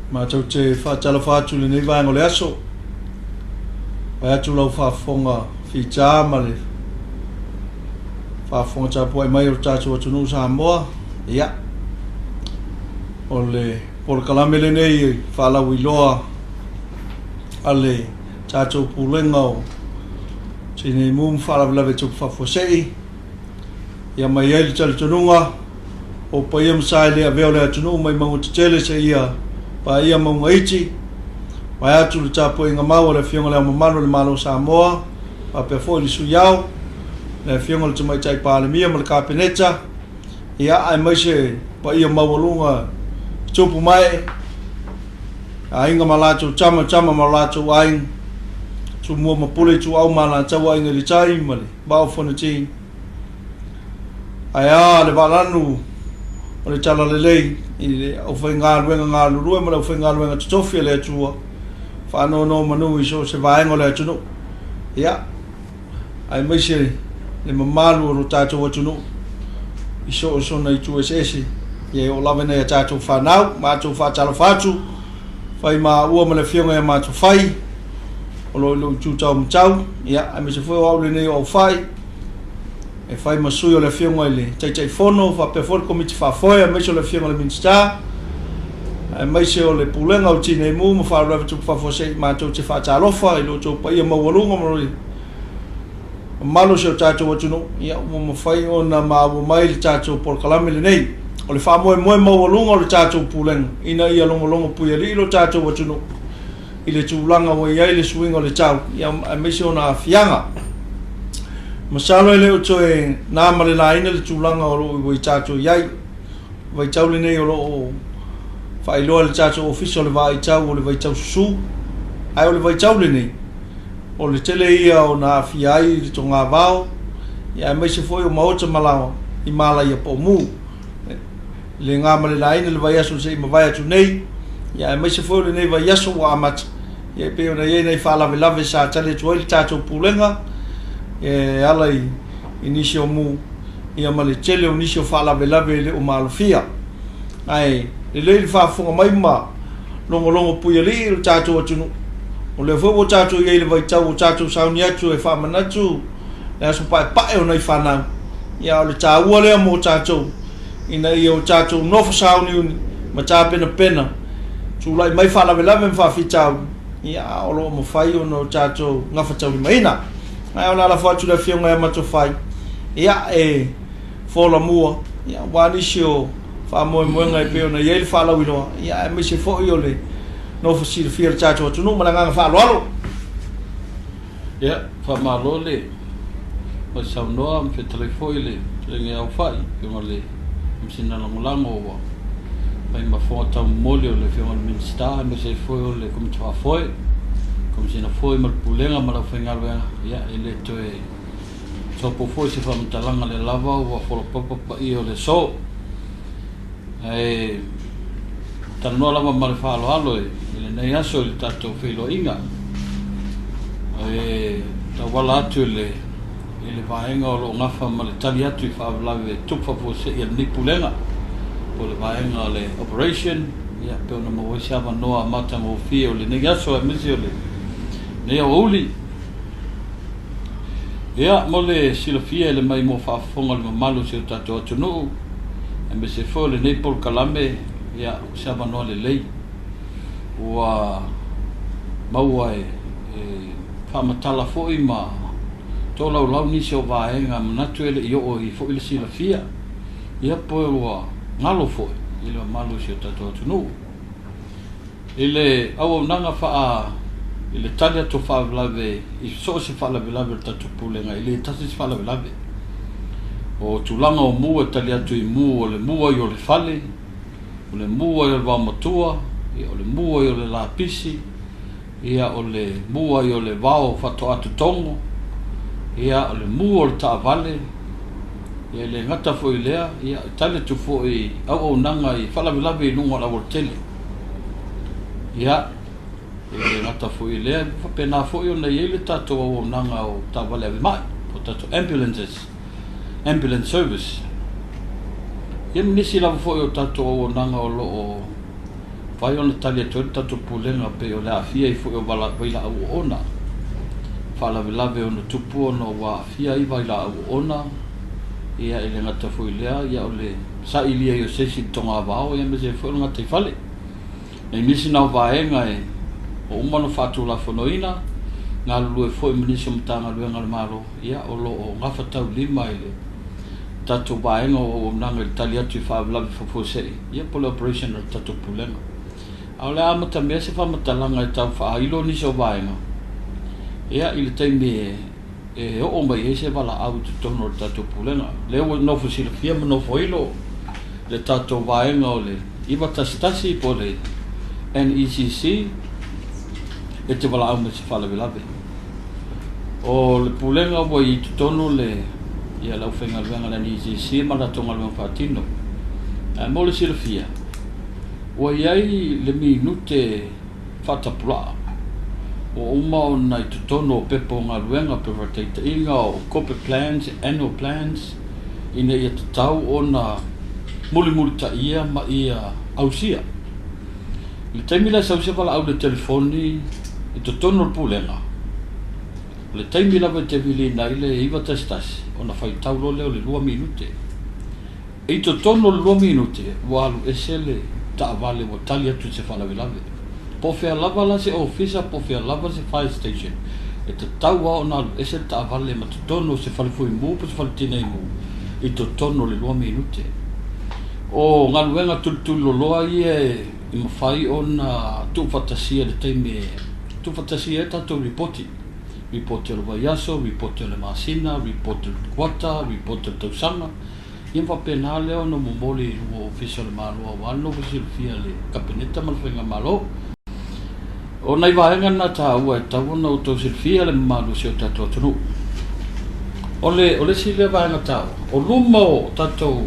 Mātou te whātala whātu le nei vāengo le aso. Vai atu lau whāwhonga whita ma le whāwhonga tāpua i mai o tātou atunu Samoa. Ia. O le polokalame le nei whālau i loa a le tātou pūlenga o Tineimu whālawe tuku whawhosei. Ia mai ele tali tununga o pa ia masai le aveo le atunu mai maunga tele se ia pa ia maunga iti. Mai atu le tāpua inga mau le fionga leo mamalo le malo Samoa pa pefo li suyau le fionga le tumai tai pālemia ma le kāpeneta. Ia ai mai se pa ia mawalunga tupu mai a inga malato chama malato aing tu mua mapule tu au mana tawa inga li tai male bao fonati aya le balanu o le tala le lei i le o whainga luenga ngā lurua ma le o whainga luenga tutofia le atua whano no manu i so se vaenga le atunu ia ai mai se le mamalu o ro tātou atunu i so o sona i tu esesi ia o lawe nei a tātou whanau mātou whātala whātu whai mā ua ma le whionga e mātou whai o lo tu tau mtau ia ai me se foi au le nei o whai e whai masui o le whionga i le tai fono wha pe fol komiti whafoia me se o le whionga le minsta ai mai se o le pulenga o Tineimu ma wha rawa tuku whafosei mātou te whātalofa i lo tau pa ia mawalunga maroi malo se o tātou atunu ia ua ma whai o na māua mai le tātou polokalame le nei o le whamoe moe mawalunga o le tātou pulenga ina ia longa puia li lo tātou atunu i le tūlanga o iai le suinga o le tau ia mese o na fianga masalo ele o toe nā male la ina le tūlanga o lo i tātou iai vai tau le nei o lo o whailoa le tātou ofisa o le vaai tau o le vai tau susu ai o le vai tau le nei o le tele ia o na fiai le tonga vao ia mese foi o maota malawa i mala ia po mu le ngā male la ina le vai aso se i mawai atu nei ia mai se foi le nei vai aso wa amat ia pe ona ia nei whalawe lawe sa tale tuai le tātou pulenga e ala i inisio mu ia ma le tele o nisio whalawe lawe le o malofia ai le le whafunga mai ma longo puia li le tātou atunu o le fo tātou ia le vai tau o tātou sauni atu e whamanatu le aso pae o nei whanau ia o le tāua lea mo tātou ina ia o tātou nofa sauni uni ma tā pena tu lai mai whalawe lawe mwhawhitau ia o loo mo whai o no tātou ngawhatau li maina ai o nala whatu le whionga e mato whai ia e whola mua ia wanisi o whamoe moenga e peo na iei le whalau inoa ia e mese fhoi o le nofa sila whia le tātou atunu mananganga whaaloalo ia whamalo le mai saunoa mwhetale fhoi le nge au whai pionga le msina langolango wa mai mafonga tau moli o le whionga le minsta me se foi o le komiti whafoe komisina foi mal pulenga ma la whaingaruenga ia ele toe topo foi se whamtalanga le lava ua wholopapa pa i o le so e tanoa lava ma le whaaloalo ele nei aso le tatou whilo inga e tawala atu le vaenga o lo ngafa ma le tali atu i whaavlawe tupa po se ia ni pulenga o le vaenga le operation ia pe ona mo se ava noa mata mo fi o le negaso e misi o le ne o uli ia mo le silofia le mai mo whaafonga le mamalu se o tatou atunu e me se fo le nei polokalame ia se ava noa le lei ua maua e whaamatala fo i ma to lau nisi o vaenga manatu ele i o i fo ile silofia ia po ua ngalo foi ile malu se tatou atunu ile au nanga fa ile talia to fa lave i so se fa lave tatou pulenga ile tasi se fa lave o tulanga o mua talia to i mua o le mua i o le fale o le mua i o le vamatua i o le mua i o le lapisi ia o le mua i o le vao fato atu tongo ia o le mua o le taavale ia le ngata fo ilea ia tale tu fo i au nanga i whalawe i lunga la tele ia le ngata fo ilea whapena fo i o nei le tato au nanga o tawale ave mai o tato ambulance service ia nisi la fo i o tato au nanga o lo vai ona tali atu tatu pulenga pe o le afia I fu o bala vaila au ona fala velave ona tupu ona wa afia I vaila au ona ia ele ngata fu ilea ia ole sa ilia yo sesi tonga vao ia mese fu ngata fale nei misi na vaenga e o umano fatu la fonoina nga lue fu minisi mtanga lue ngal malo ia o lo o ngafa tau lima ile tatu vaenga o nanga talia tu fa velave fu se ia pole operation tatu pulenga Aole amata mese fa matalanga tau fa ilo ni so vaenga. Ia ile taimi e o mai ese vala au tu tono tatu pulenga. Le no fusila fia no foilo le tatu vaenga ole. Iba tastasi pole NECC e te vala au me se fala velave. O le pulenga wa I tu tono le ia lau fenga luenga le NECC ma la tonga luenga fatino. Mo le sila fia. O iai le minute fatapula o uma o nai tutono pepo ngā luenga pevateita inga o corporate plans, annual plans ina ia tatau o na mulimuli ta ia ma ia ausia le taimi la sausia pala au le telefoni I tutono le pulenga le taimi la te vili nai le iwa testasi o na whaitau lo leo le 2 minute I tutono le 2 minute walu esele ta vale mo talia tu se fala velave po fe lava la se ofisa po fe lava se fire station e te taua ona ese ta vale ma tono se fale foi mu po se fale Tineimu I to tono le 2 minute o ngaluenga tu loa ie I mafai ona tu fantasia le taimi tu fantasia ta to lipoti le vaiaso lipoti le masina lipoti le kwata lipoti le tausanga Ia whapena leo no muamua o official malo wano visil fia le kabineta malwhenga malo. O nei vaenga na ta ua e tau na uto silfia le malo si o tato atunu. Ole si le vaenga tau. O luma o tato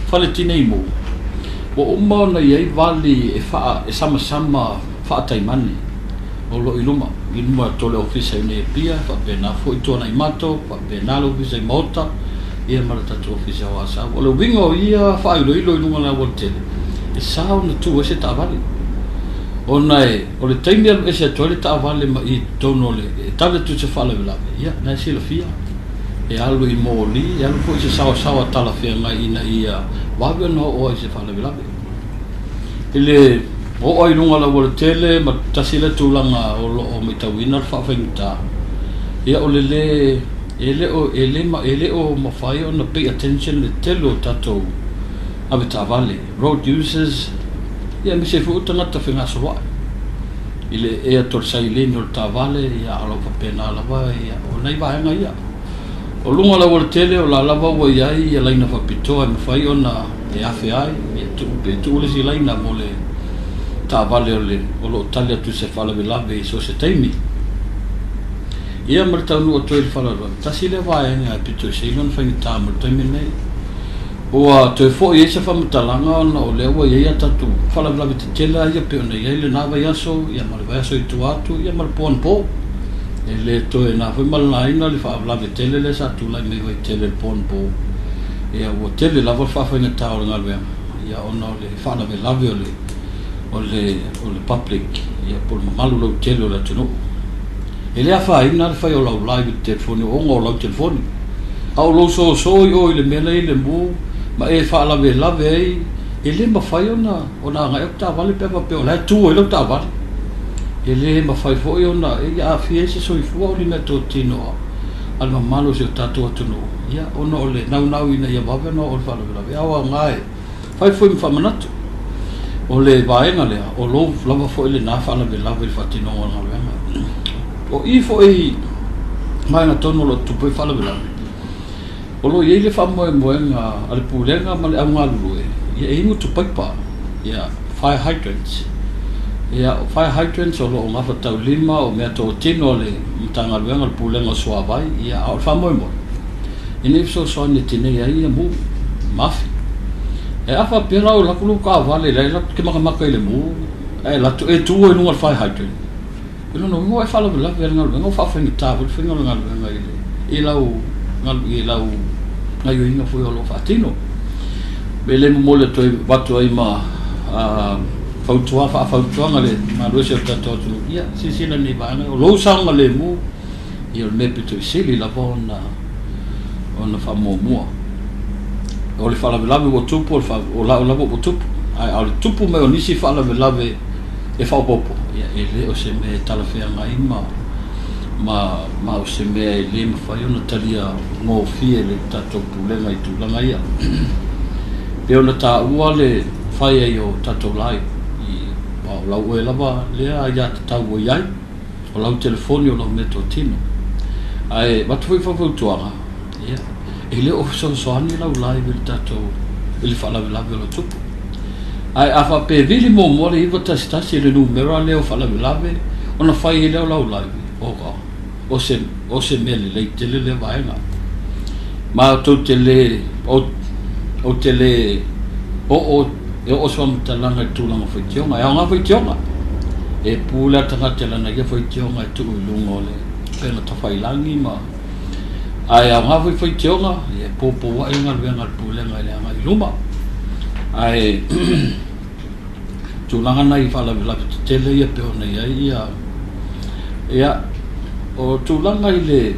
fale Tineimu. O uma na iei vali e sama faa taimani. O lo iluma tole ofisa I ne pia, whapena fo I tona I mato, whapena lo ofisa I maota. Ia mara tatu ofisa o asa. O le wingo ia whailo ilo ilunga na waltele. E sao na tu ese ta avale. O nei, o le taimi alu ese atoa le ta avale ma I tono le. E tale tu se whala velave. Ia, na sila fia. E alu I moli, e alu po ese sawa tala fia ngai ina ia. Wawe no o ese whala velave. Ile, o ilunga la waltele ma tasile tulanga o mitawina whawhengita. Ia o le ele o mafai ona pay attention le telo tato ave tavale road users ia mi se futa ngata whenga soa ile e ator saileni o tavale ia alo papena lava ia o nei vaenga ia o lunga la wala tele o la lava wa iai ia laina whapitoa mafai ona e afe ai ia tu ule si laina mo le tavale o lo talia tu se fala velave so se taimi Ia martau no to il fala ro. Tasi le vaenga pito silon fangi tamu taimi nei. O to fo ia se famu talanga na o le wa ia tatu. Fala bla bit tela ia pe ona ia le na vaiaso, ia mal vaiaso I tu atu, ia mal pon po. Ele to e na foi mal laina le fa bla bit tele le sa tu la me vai tele pon po. Ia o tele la fa fa na tau ngal ve. Ia ona le fa na ve lave o le public. Ia por malu lo tele la tu no. Ele afa ina le fai o lau live telefoni o ngo lau telefoni. Au lo so o ile mele ile mu ma e fa lave ai ele ma fai ona nga ta vale pe o la tu ele ta vale. Ele ma fai fo ona e a fiese so I fu o lina to tino al mamalo se tato atuno. Ia ona ole nau ina ia vave no o fa lave awa ngai. Fai fo fa manatu. Ole vaenga le o lo lava fo ile na fa lave fatino ona venga. O ifo mai na tono lo tu poi fala vela o lo ye le fa moenga al pulenga ma le anga lue ye mu tu pai pa ya fire hydrants o lo nga fa tau lima o me to tino le tanga luenga al pulenga so vai ya al fa moenga ini so ni tine ya mu mafi e afa pera o la kulu ka vale la ke maka ile mu e la tu e no al fire hydrant Ilo no mo e fala bela ver ngal ngo fa fengi tabu fengi ngal ngal ile ilau ngai inga foi o lo fatino bele mo le toi watu ai ma fautuanga le malo se tato ia sisila ni bana lo sanga le mu ia me pito sili la bona ona fa muamua o le fala lave o tupu o la o tupu ai le tupu me onisi fala lave e fa popo ia ele o se me tala fea mai ma o se me le fa yo na talia ngo fie le tato pulenga I tulanga ia pe ona ta ua le fai ai o tato lai o lau e lava lea ia te tau o iai o lau telefoni o lau meto tino ai matui Fautuaga ia e le o soani lau lai vile tato ili falavelave o lo tupu ai afa pe vili mo le iwa tasitasi le numero a leo falavelave ona fai e leo lau lai o se mele le tele le vaenga ma tau tele o tele o so mtalanga tulanga faitionga ya nga faitionga e pula tanga telana ya faitionga tu lungo le pena to failangi ma ai nga faitionga e popo wa enga venga pula nga le nga luma ai tulanga nai fala vela tele ya pe ona ya o tulanga ile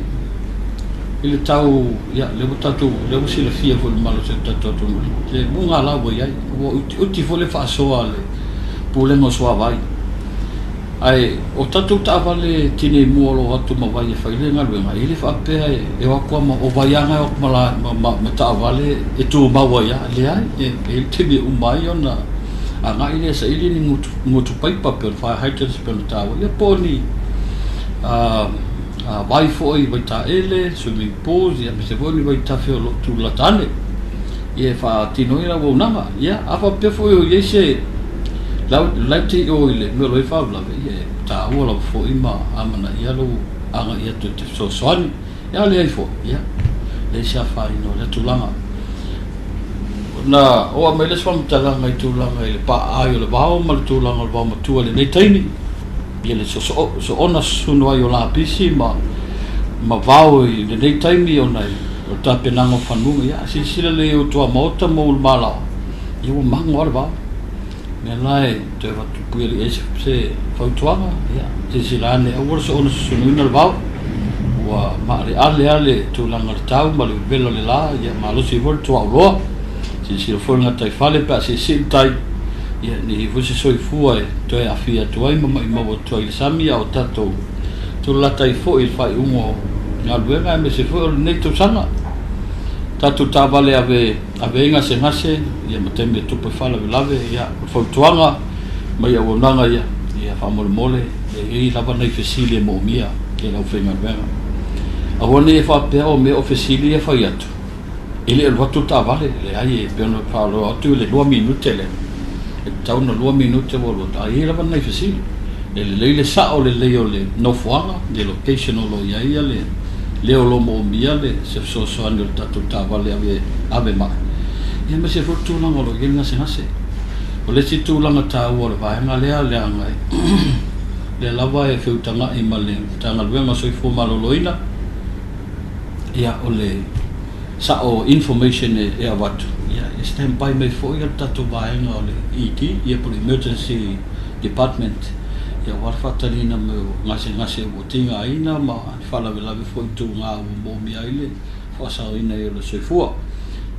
tau ya le botatu le usile fia fo malo se tatu le bunga la bo ya o ti fo le fa so ale pule no so vai ai o tatu ta vale Tineimu lo atu ma vai fa ile ngal venga ile fa pe e wa kwa ma o vai anga o mala ma ta vale e tu ma wa ya le ai e te bi umai ona anga ile sa ile ni mutu pai pa pe fa haite se pe ta wa le poni vai foi vai ta ele swimming pools ia se voi vai ta fio lo tu la tane ia fa tinoira wo nanga ia afa pe foi ia se la ti o ile me lo fa bla ia ta o lo foi ma amana ia lo anga ia tu so soan ia le fo ia le sa fa ino le tu langa na o me le swam ta langa tu langa ile pa ai le ba o ma tu langa ba ma tu le nei taini ele so ona sunu ai o la pisi ma vau I le nei taimi o nei o tapenanga whanunga ia sisila le o tua mauta mo mala I o mango ala vau me lai te watu pueli e se Fautuaga ia sisila ane awara so ona sunu ina vau wa ma le ale tūlanga le tau ma le velo le la ia ma losi vol tua uloa sisila whonga tai whale pa sisila tai ia ni vusi soifua e toe afia tuai ma mawa tuai sami au tatou tu lata I fo I fai ungo nga luenga me se fo nei tu sanga tatu tavale ave inga se ngase ia mateme tupu fala velave ia Fautuaga ma ia wonanga ia famole e lava nei fesili mo mia ke lau fenga luenga a wone e fa pe o me o fesili e fai atu ele el watu tavale le ai e peno fa lo atu le 2 minute le tau na 2 minute volo ai lava nei fesili le sa o le le no fuanga de location o lo ia le o lo mo mia le se so andel tatu tavale ave ma ia me se fortu langa lo yenga se hase o le si tu langa ta o le vai nga le anga le lava e feutanga I male tanga luenga so fu malo loina ia o le sa o information e avatu ia stand by me for ia tatu vai nga o le ET ia por emergency department ia warfatalina me ngase o tinga aina ma fala vela foi tu nga mo mi aile fa sa ina le soifua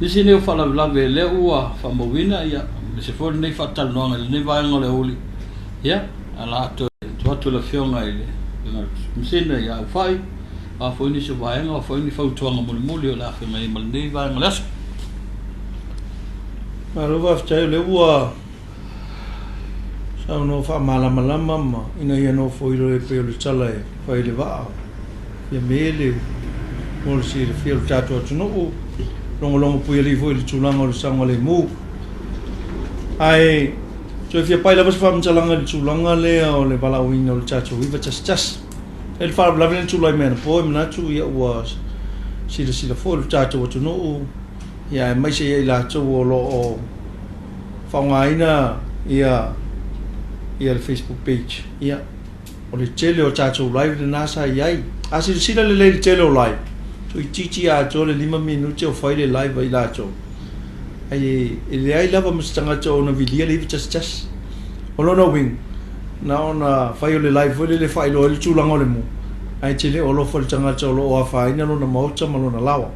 nisi ne fala vela le ua fa mo wina ia se for nei fatal no nga nei vai ngole uli ia ala to la fionga ile msina ia fai a foi ni se vai nga foi ni Fautuaga mulimuli o la fe mai mal nei vai ngole ma lo va fa le ua sa no fa malama ma ina ia no foi le pe le tala e fai le va ia mele mo si le fio tato no longo pui le foi le tulanga o Saogalemu ai so fia pai la vas fa mtalanga le tulanga le o le bala wina o le tato viva chas el fa la vlen tulai men po na tu ia was si le foi le tato no ia mai se ia la tu o lo fa ngaina ia le Facebook page ia o le tele o tatou live le nasa iai asila le tele o live so I titi a to le 5 minute o fai le live ai la to ai ele ai lava mstanga to na vilia le chas olona wing na ona fai le live le fai lo le tulanga le mu ai chile o lo fol tanga cho lo o fa ina lo na maucha malona lawa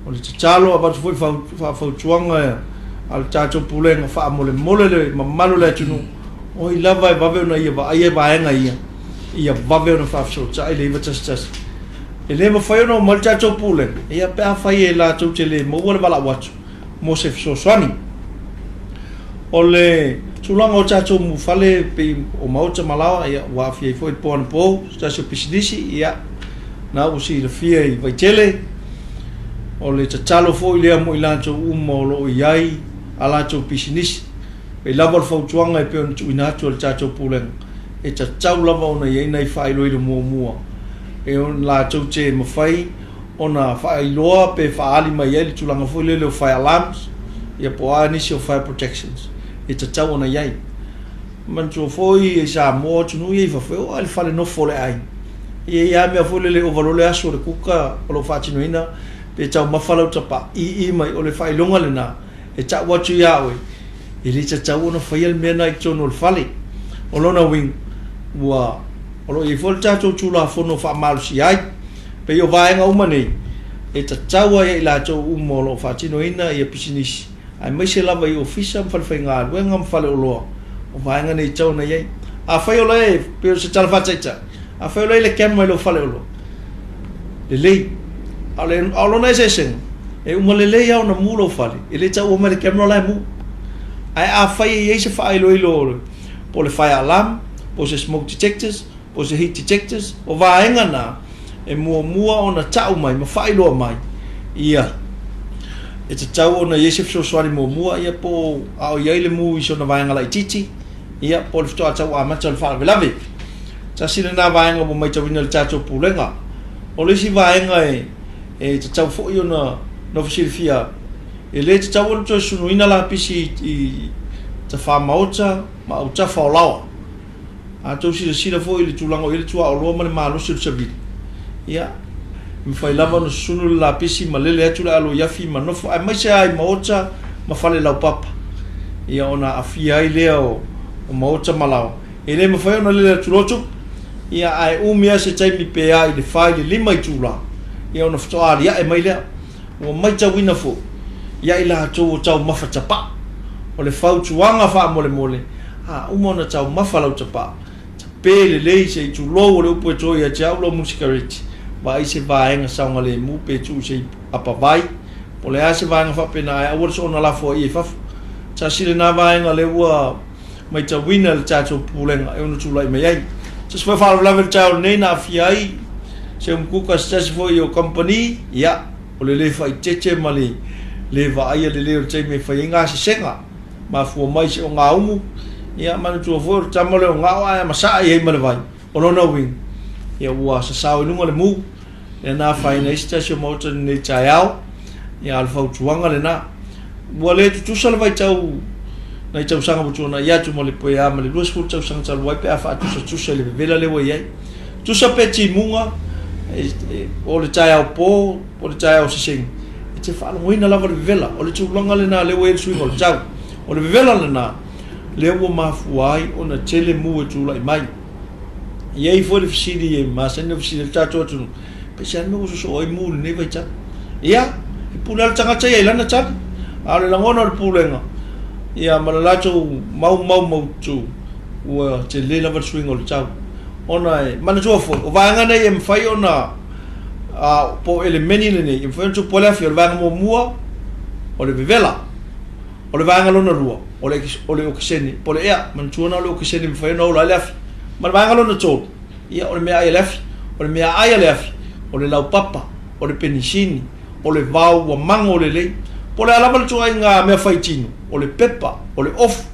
o le chalo aba foi fa chuanga al chacho pulenga fa mole le mamalo le tunu o I lava va ve na ia va nga ia va ve na fa so cha ile va chas ele mo fai no mal chacho pulenga ia pe fa la cho chele mo wala bala watch mo se so swani ole tulanga o chacho mu fale pe o maucha malawa ia wa fi foi pon po chacho pisidisi ia na usi le fia vai chele ole chalo foi le mo ilancho mo lo iai ala cho pisidisi pe lava fautuanga pe on tuina cho chacho pulen e chau lava ona ia nei fai lo ile muamua e on la cho che mo fai ona fai loa pe fa ali mai ele tulanga foi le fai alarms ia po initial fire protections e chau ona iai man cho foi e sa mo tunu ia fa foi al fale no fole ai ia me fole le overole aso le kuka o lo fatinoina pe chau mafala tapa I mai o le fai longa le na e chau watu ia we e le chau ona fai al mena I chono le fale o lona wing wa o lo I fol chacho chula fono fa mal si ai pe yo vaenga uma nei e chau ia la cho umo lo fatinoina ia pisinis ai mai se lava I ofisa fal fai nga wenga fale o lo o vaenga nei chau na ia a fai o le pe se chal fa chacha a fai o le kemo lo fale o lo le alo na sesen e uma le ia ona mulo fale ele chau o me le kemo la mu ai a fai e se fai lo po le fire alarm po se smoke detectors po se heat detectors o vaenga na e muamua ona chau mai ma fai lo mai ia e te chau ona Yesef so swari muamua ia po ao ia le mu iso na vaenga la titi ia po le ftoa chau ama chal fa velave cha sina na vaenga mo mai chawina le chacho pulenga o le si vaenga e te chau fo iona no fia e le te chau to sunuina la pisi I te fa maocha ma o cha fa lawa a to sila fo ile tulanga ile tua o lo ma le malo se se ia mi fai lava no sunu la pisi malele atu la alo yafi manofo ai mai se ai maocha ma fale lau papa ia ona afia ai leo o maocha malao ele me fai ona le tulotu ia ai umia se tai mi pe ai le fai le lima I tula ia ona ftoa ia e mai le o mai tawina fo ia ila to tau mafa tapa o le fautuanga fa mole a umona tau mafa lau tapa pele le se tulo o le upo to ia tau lo musikariti vai se vaenga Saogalemu pe tu se apa vai po le ase vaenga fa pena ai o so na la fo I fa cha sile na vaenga le ua mai tawina le chacho pulenga e ono tulai mai ai se foi fa la ver chao nei na fiai se un kuka se fo io company ia o le fa cheche mali le vaai le le che me fa inga se senga ma fu mai se o nga umu ia manu tu fo tamole o nga ai ma sa ai mai vai o no wing ia ua sa Saogalemu le mu e na fai na station motor ni chaiao ia al Fautuaga le na ua le tu sala vai tau na tau sanga butu na ia tu mo le poia ma le luas fu tau sanga tau wai pe afa tu sa le vela le wai ai tu sa pe ti munga o le chaiao po le chaiao se sing e te fa lo ina lava le vela o le tu longa le na le wai sui o le tau o le vela le na le ua mafuai ona tele mu e tu lai mai ia I foi le fisidi e masene fisidi le tato atu pe se anu so oi mu ne vai cha ia I pula tanga cha ia lana cha ale langona le pulenga ia malalacho mau tu ua te le lava swing o le chau ona e mana jo fo o vanga nei e mfai ona a po ele meni nei e foi tu pola fi o vanga mo mua o le vivela o le vanga lona rua o le okiseni po le ia man tu na le okiseni mfai no la lef ma vanga lona to ia o le mea ai lef o le mea ai lef o le lau papa o le penisini o le vau wa mango le le po le alama tu ai nga mea fai tino o le pepa o le off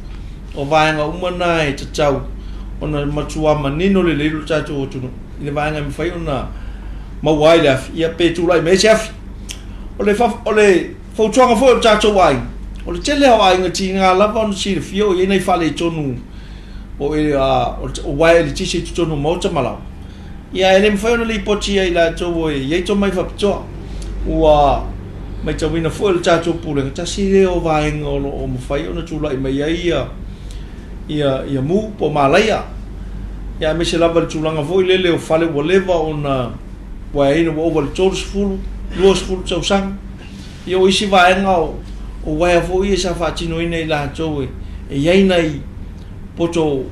o vanga umana e chau ona matua manino le le lu chacho o tunu le vanga me fai ona ma wai lef ia pe tu lai me chef o le Fautuaga fo chacho wai o le tele ai nga tinga lava on si fio ye nei fale tonu o wai le tisi tonu mota malau ia ele me fai ona lipoti ai la to ye to mai fa to ua mai tawina fo le chacho pulenga ta si le o vaenga o mo fai ona tu lai mai ia ia mu po malaya ia me se lava le tulanga foi lele o fale o leva ona wa ina o over chores full los full sang ia o isi vaenga o wa foi esa fatino ina ila choe e ia nai poto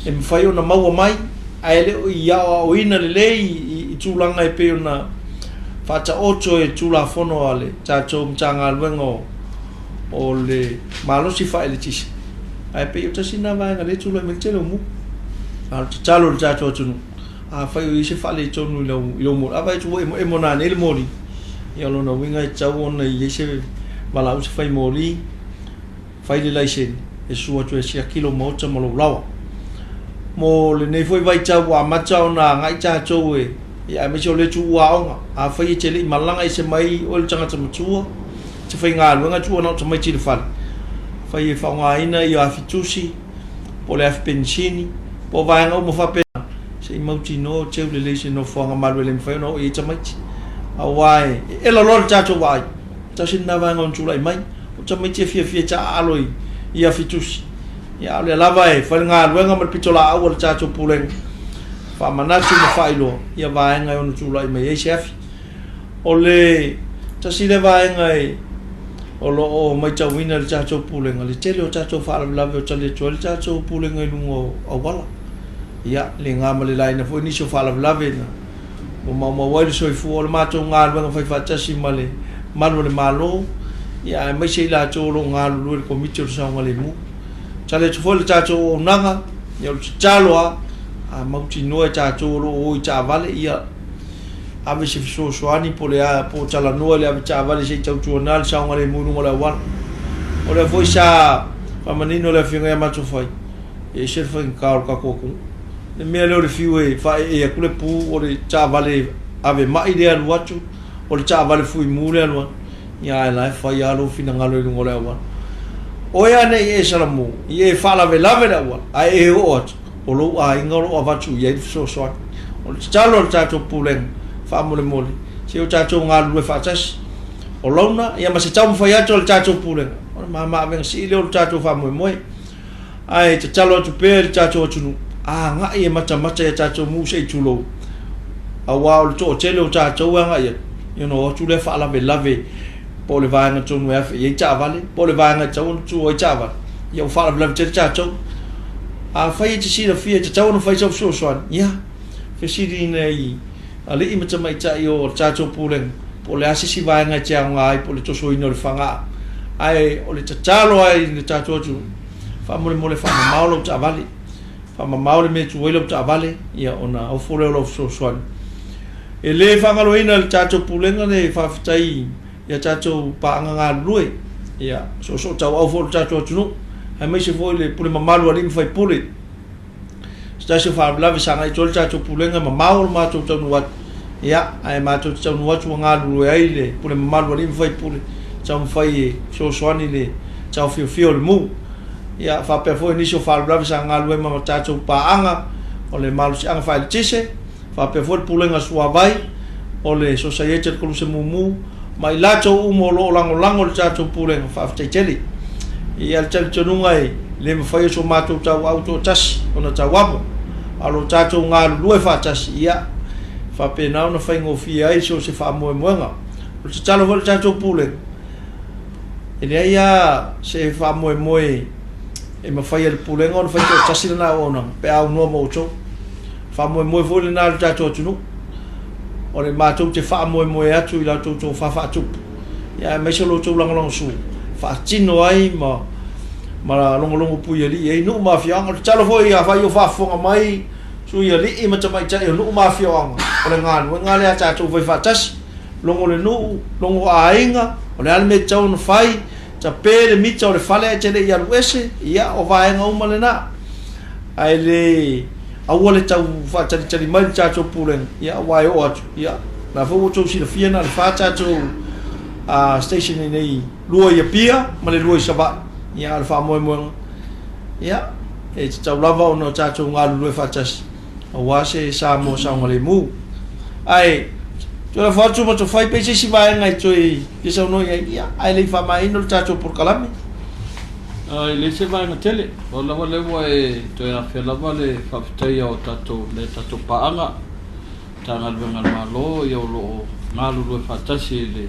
e mfai ona maua mai aele ia o ina le i tulanga e pe ona fata ocho e tula fono ale chacho mchanga luengo o le malo si fa ele tis ai pe uta sina va ngale tula mechelo mu al chalo le chacho tunu a fa i se fa le tonu lo mo ava tu e mona ne le mori ia lo no winga chau ona i se mala usi fa mori fa le laisen e suo tu e sia kilo mo cha mo lawa mo le ne foi vai chau wa ma chau na ngai chacho e ia me so le tu wa a fa i chele malanga i se mai o le tanga tama tua te fai ngā luenga tua nau ta mai tiri whare fai e whaunga ina i a fitusi po le afi pensini po vaenga o mo whapena se i mauti no teu le leise no whaunga malu e le mwhai no i ta mai a wae e la lor tato wae ta sin na vaenga on tula i mai o ta mai tia fia ta aloi i a fitusi ia le lava e fai ngā luenga mal pitola au le tato puleng fa manatu mo failo ia vaenga on tula i mai e se afi o le ta sile vaenga e o lo o mai tau wina le tato pulenga le tele o tato whaala lave o tale tua le tato pulenga i lungo a wala ia le ngama le laina fo inisio whaala lave na o mauma waile soi fu o le mato ngā luenga fai whatasi ma le malu le malo ia mai se ila to lo ngā lulu le komiti o Saogalemu tale tu le tato o nanga ia o talo a mauti noa tato lo o i ta vale ia ave se so soani po le po tala noa le ave ta vale se tau tuanal Saogalemu no la wan o le foi sa pa manino le finga ya mato foi e se foi ka ka ko le me le fiu e fa e kule pu o le ta vale ave mai de al watu o le ta vale fui mule al ia la fa ya lo fina ngalo no la wan o ya ne e salamu e fa la vela wa ai e o lo a ingalo avatu ye so so o le talo tato pulen fa mulimuli se o tato ngā lue whaatas o launa ia ma se tau mwhai ato le tato pulen o ma venga si ile o le tato wha moe ai te talo atu pēr le tato atunu a ngā ia mata e tato mu se i tulo a wā o le to o tele o tato a ngā ia o tu le wha lave po le vaenga tonu e awhi i ta vale po le vaenga tau tu o i ta vale ia o wha lave te tato a whai te sira fia te tau no whai tau so soan ia whesiri nei a le imata mai tai o tato pulen po le asisi vaenga te au ngai po le toso ino le whanga ai o le tatalo ai le tato atu wha mole wha mamau ta vale wha mamau le me tu welo ta vale ia ona o fore o so soan e le whangalo ina le tato pulenga le whawhitai ia tato paanga ngā lue ia so tau au fore tato atu no hai mai se foi le pule mamalu ali fai pule sta se fa blave sanga i tol tato pulenga mamau ma to tonu wat ia ai ma to tonu wat nga lu ai le pule mamalu ali fai pule tau fai so soani le tau fio le mu ia fa pe foi ni so fa blave sanga lu ma tato paanga o le malu sanga fa le tise fa pe foi pulenga sua vai o le society ko se mumu mai lato umo lo lango le tato pulenga fa tele ia tele tonunga le mafai so matou tau auto tas ona tawapo alo tatou ngā lue fa tas ia fa pena ona fai ngofia ai so se fa moemoenga o te talo hol tatou pule ele ia se fa moemoe e mafai le pulenga ona fai tas na ona pe au no mo to fa moemoe fo le na tatou tunu o le matou te fa moemoe atu ila to fa tu ia me so lo to lang su fa tino ai ma longo pui ali e no mafia ang talo foi a vai o fa fonga mai su ia li i mata mai tai no mafia ang o le ngale a cha tu vai fa tas longo le no longo a inga o le alme tau no fai ta pele mi tau le fale tele ia luese ia o vai nga uma le na ai le a wole tau fa tali mai cha tu pulen ia vai o atu ia na fo tu si le fiena le fa cha tu a station nei lua ia pia ma le lua saba ia al fa moe ia e tau lava ono tatou ngā lulu e whatas a wase sa mo Saogalemu ai tō la whatu ma tō whai peise si vaenga i tō i sau noi ia ai lei wha mai ino tatou por kalame le se vai na tele o lava le wa to ya fe lava le fafitai o tato le tato paanga tanga le ngal malo yo lo ngalu lo fatasi le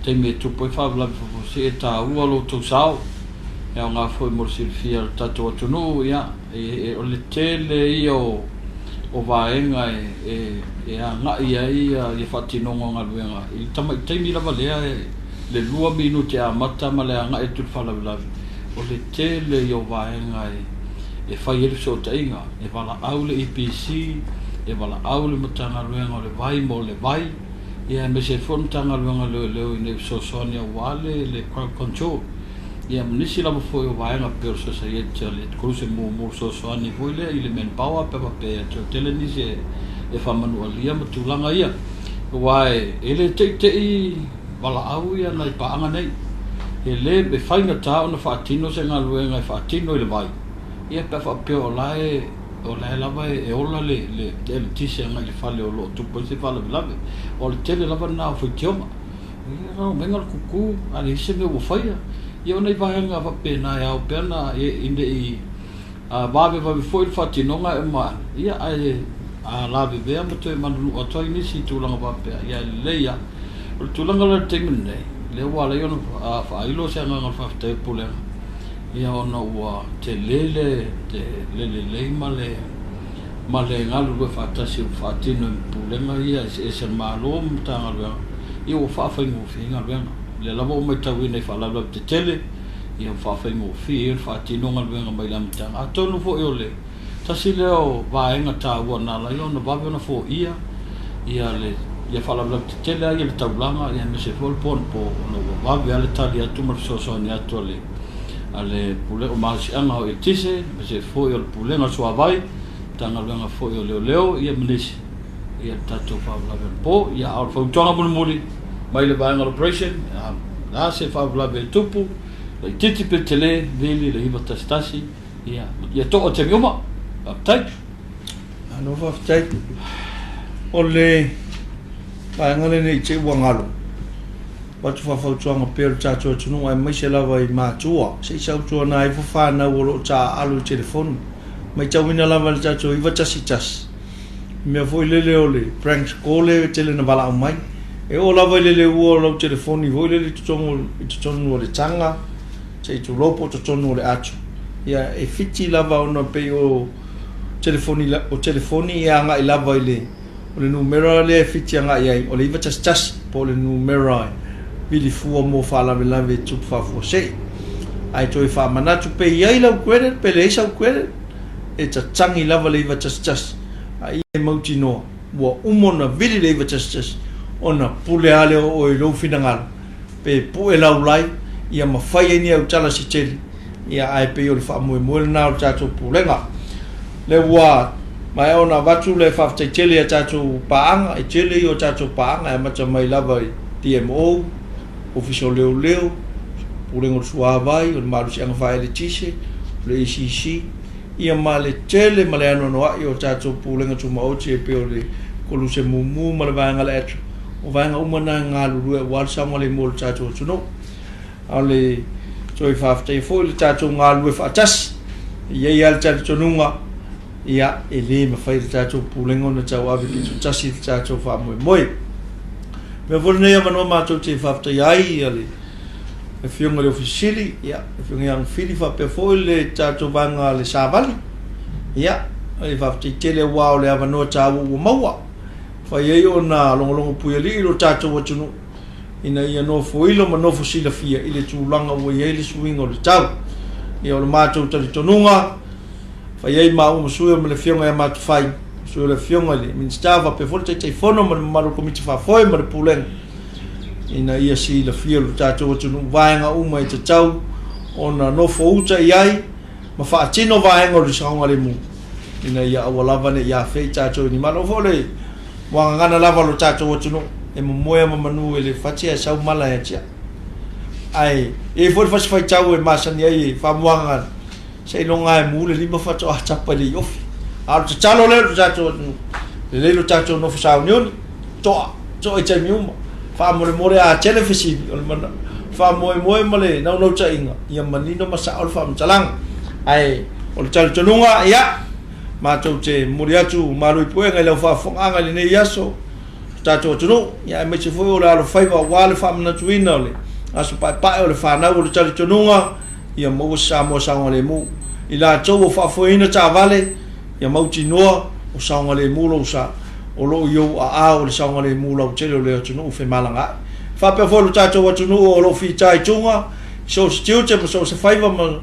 te me tu poi fa la fo se ta u lo to sao e nga foi mo silfia tato tunu ya o le tele io o vaenga e nga ia fatino nga luenga i tama te mi lava le 2 minuti a mata ma le nga e tu fala la o le tele io vaenga e fai il so tainga e vala aule IPC e vala aule matanga luenga le vai mo le vai ia me se fontanga luenga le ne so sonia wale le control ia munisi la foi o vaenga per society le cruise mo so sonia foi le ile men power pe tele ni se e fa manualia matulanga ia wai ele te vala au ia na paanga nei ele be faina ta ona fatino se ngaluenga e fatino ile vai ia pe fa pe o lai lava e ola le tise nga le fale o lo tu po se fale lave o le tele lava na fo tioma ia no venga kuku ali se me o faia ia ona vai nga fa pe na ia o pena inde i va foi fatino nga e ma ia a lave be am to manu o to ini si tu langa va pe ia le ia o tu langa le temene le wala yo no fa ilo se nga fa te pule ia ona wa te lele male ngalu go fa ta si fa tino pule ma ia se malo mtanga lo ia o fa fa ngo fi nga le lavo o meta wine fa la te tele ia fa fa ngo fi fa tino nga lo mai lam tanga ato no fo ole ta si leo va nga ta wa na la yo no va na fo ia le ia fala bla tele ia le taulanga ia me se fol pon po no va ale tali atu mar so ni atu ale pule o mas anga o tise me se foi o pule na so vai tanga lenga foi o leo ia menis ia tato fa bla po ia au Fautuaga mulimuli mai le vaenga operation la se fa bla tupu le titi pe tele vili le iba tastasi ia to o te mioma aptai ano fa aptai ole vaenga le nei che wangalo watu fa Fautuaga pe tato tunu ai mai se lava i matua se sautua na i fa na wo ta alu telefon mai tawina lava le tato iba tasi me foi lele ole pranks call tele na bala mai e o lava lele wo lo telefoni voi lele tutongo le tanga se tu lopo tutongo le atu ia e fiti lava ona pe o telefoni ia nga i lava ile o le numero le fiti nga ia o le iva tas po le numero vili fu mo fa lave tu fa fo se ai toi fa manatu pe ia ila kwere pe le isa kwere e tangi lava le iva tas ai mauti no wa umona vili le vatas ona pule ale o lo finanga pe pu'e laulai ia mafai ni au tala si tele ia ai pe yo fa mo na o tato pulenga le wa mai ona vatu le fa tele ya tato paanga e tele yo tato paanga ma mai lava TMO official leo pulenga sua vai o malu si anga fa le tise le ICC ia male tele male ano no ai o tato pulenga tuma o che pe o le kolu se mumu male vanga le etro o vanga umana ngalu e wal sa male mol tato tuno ale toi fafte fo le tato ngalu e fatas ia al tato tununga ia ele me fai tato pulenga no tau ave ki tasi tato fa moi me volne ia mano ma to te fafte ai ale e fiunga le ofisili ia e fiunga yang fili fa pe fo le tato vanga le savali ia e fa tele wa le ava no tawo wo maua fa ye ona longo pueli lo tato wo tunu ina ia no fo ilo ma no fo sila fia ile tu langa wo ye le swingo le tawo ia o mato tali tonunga fa ye ma o suo me le fiunga ya mat fai suo le fiunga le min stava pe fo te fono ma lo komiti fa foi ma pulen ina ia si la fia lo tato o tunu vaenga uma i te tau ona no fo uta iai ma fa atino vaenga o le Saogalemu ina ia awa lava ne ia fei tato ni malo fole wanga ngana lava lo tato o tunu e momoea manu e le fatia sau mala e tia ai e fo fas fai tau e masani ai fa muanga sei longa e mule lima fato a tapa le yofi al te talo le lo tato o tunu le lo tato no fa union to e te miuma fa more a telefisi o mana fa moe male na no cha inga ia manino masa al fa mchalang ai o chal chununga ia ma chau che muriatu marui pu'e ngai lo fa fonga le nei yaso ta cho chunu ia me che foi o la fa wa le fa na tuina le asu pa o le fa na o chal chununga ia mo Saogalemu ila cho fa foina cha vale ia mau chinoa o Saogalemu lo sa o lo yo a o le Saogalemu lo chelo le chunu fe malanga fa pe fo lo cha cho chunu o lo fi chai chunga so still che so se fa ma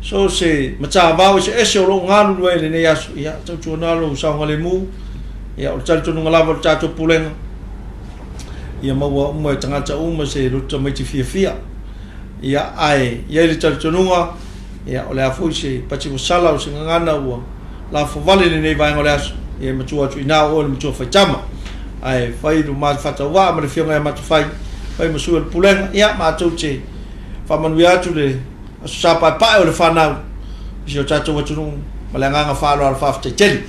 so se macha ba se ese o lo ngalu le ne ya ya cho chuna lo Saogalemu ia o chal chunu ngala lo cha cho pulen ia mo tanga cha uma se lo cha mai fia ia ai ia le chal chununga ia o le afu se pachi sala o singa ngana ua la fo vale le nei vai ngole as ia matua tu ina o le matua fa chama ai fai do ma Fautuaga ma le fionga ma fai mo su el pulen ia ma tu che fa manuia tu le sa pa o le fa na jo cha tu ma le nganga fa lo al fa te